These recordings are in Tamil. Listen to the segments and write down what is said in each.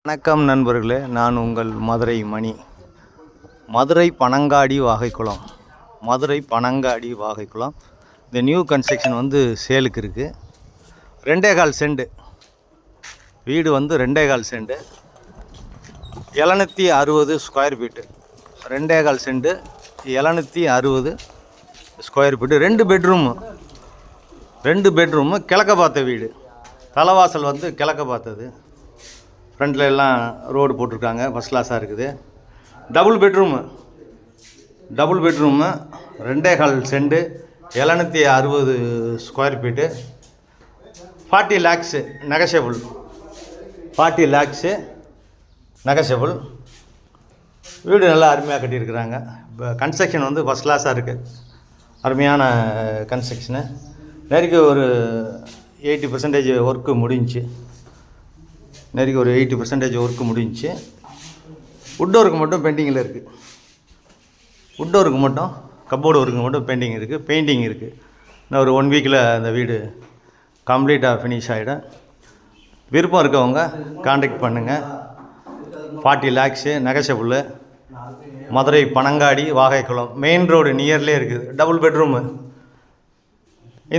வணக்கம் நண்பர்களே, நான் உங்கள் மதுரை மணி. மதுரை பனங்காடி வாகைக்குளம். இந்த நியூ கன்ஸ்ட்ரக்ஷன் சேலுக்கு இருக்குது. 2.25 சென்ட் வீடு 2.25 சென்ட் 760 ஸ்கொயர் ஃபீட்டு. 2.25 சென்ட் 760 ஸ்கொயர் ஃபீட்டு. 2 பெட்ரூமு கிழக்க பார்த்த வீடு. தலைவாசல் கிழக்க பார்த்தது. ஃப்ரண்ட்டில் எல்லாம் ரோடு போட்டிருக்காங்க. ஃபஸ்ட் கிளாஸாக இருக்குது. டபுள் பெட்ரூமு 2.25 சென்ட் 760 ஸ்கொயர் ஃபீட்டு. 40 lakhs நெகஷியபிள். 40 lakhs negotiable. வீடு நல்லா அருமையாக கட்டியிருக்கிறாங்க. இப்போ கன்ஸ்ட்ரக்ஷன் ஃபஸ்ட் கிளாஸாக இருக்குது. அருமையான கன்ஸ்ட்ரக்ஷனு. நெருக்கி ஒரு 80% ஒர்க்கு முடிஞ்சிச்சு. ஒரு 80% ஒர்க்கு முடிஞ்சிச்சு. உட்டோருக்கு மட்டும் பெயிண்டிங்கில் இருக்குது. உட்டோருக்கு மட்டும் கப்போர்டு ஒர்க்கு மட்டும் பெயிண்டிங் இருக்குது. பெயிண்டிங் இருக்குது. இன்னும் ஒரு 1 வீக்கில் அந்த வீடு கம்ப்ளீட்டாக ஃபினிஷ் ஆகிடும். விருப்பம் இருக்கவங்க கான்டாக்ட் பண்ணுங்கள். 40 lakhs negotiable. Madurai Panangadi Vagaikulam main road நியர்லேயே இருக்குது. Double bedroom.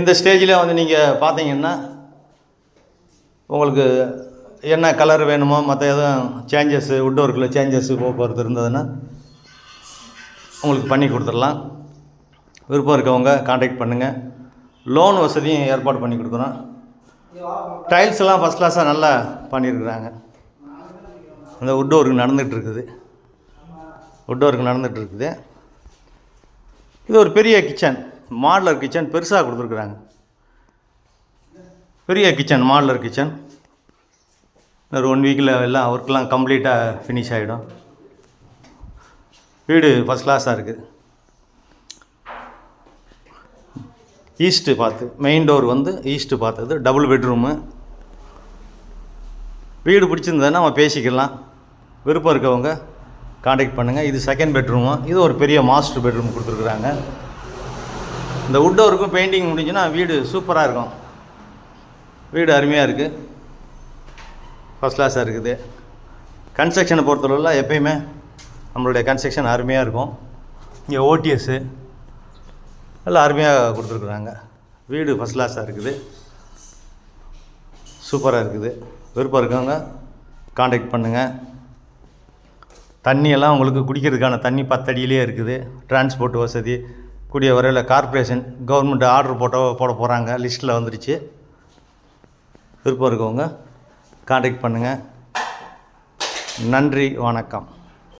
இந்த ஸ்டேஜில் நீங்கள் பார்த்தீங்கன்னா உங்களுக்கு என்ன கலர் வேணுமோ, மற்ற எதுவும் சேஞ்சஸ்ஸு, உட் ஒர்க்கில் சேஞ்சஸ்ஸு போக்குவரத்து இருந்ததுன்னா உங்களுக்கு பண்ணி கொடுத்துடலாம். விருப்பம் இருக்கவங்க கான்டாக்ட் பண்ணுங்கள். லோன் வசதியும் ஏற்பாடு பண்ணி கொடுக்குறோம். டைல்ஸ்லாம் ஃபஸ்ட் கிளாஸாக நல்லா பண்ணியிருக்கிறாங்க. அந்த உட் ஒர்க் நடந்துகிட்ருக்குது. இது ஒரு பெரிய கிச்சன், மாடலர் கிச்சன் பெருசாக கொடுத்துருக்குறாங்க. பெரிய கிச்சன், மாடலர் கிச்சன். ஒரு 1 வீக்கில் எல்லாம் ஒர்க்கெலாம் கம்ப்ளீட்டாக ஃபினிஷ் ஆகிடும். வீடு ஃபஸ்ட் கிளாஸாக இருக்குது. ஈஸ்ட்டு பார்த்து மெயின் டோர் ஈஸ்ட்டு பார்த்தது. Double bedroom. வீடு பிடிச்சிருந்ததுன்னா நம்ம பேசிக்கலாம். விருப்பம் இருக்கவங்க கான்டாக்ட் பண்ணுங்கள். இது 2nd பெட்ரூமு. இது ஒரு பெரிய மாஸ்டர் பெட்ரூம் கொடுத்துருக்குறாங்க. இந்த உட் ஒர்க்கும் பெயிண்டிங் முடிஞ்சுன்னா வீடு சூப்பராக இருக்கும். வீடு அருமையாக இருக்குது. ஃபஸ்ட் கிளாஸாக இருக்குது. கன்ஸ்ட்ரக்ஷனை பொறுத்தளவில் எப்பயுமே நம்மளுடைய கன்ஸ்ட்ரக்ஷன் அருமையாக இருக்கும். இங்கே ஓடிஎஸ்ஸு எல்லாம் அருமையாக கொடுத்துருக்குறாங்க. வீடு ஃபஸ்ட் கிளாஸாக இருக்குது. சூப்பராக இருக்குது. விருப்பம் இருக்கவங்க கான்டாக்ட் பண்ணுங்கள். தண்ணியெல்லாம் உங்களுக்கு குடிக்கிறதுக்கான தண்ணி 10 அடியிலே இருக்குது. டிரான்ஸ்போர்ட் வசதி கூடிய வரையில் கார்ப்பரேஷன் கவர்மெண்ட் ஆர்டர் போட போகிறாங்க. லிஸ்ட்டில் வந்துடுச்சு. விருப்பம் இருக்கவங்க கான்டாக்ட் பண்ணுங்கள். நன்றி, வணக்கம்.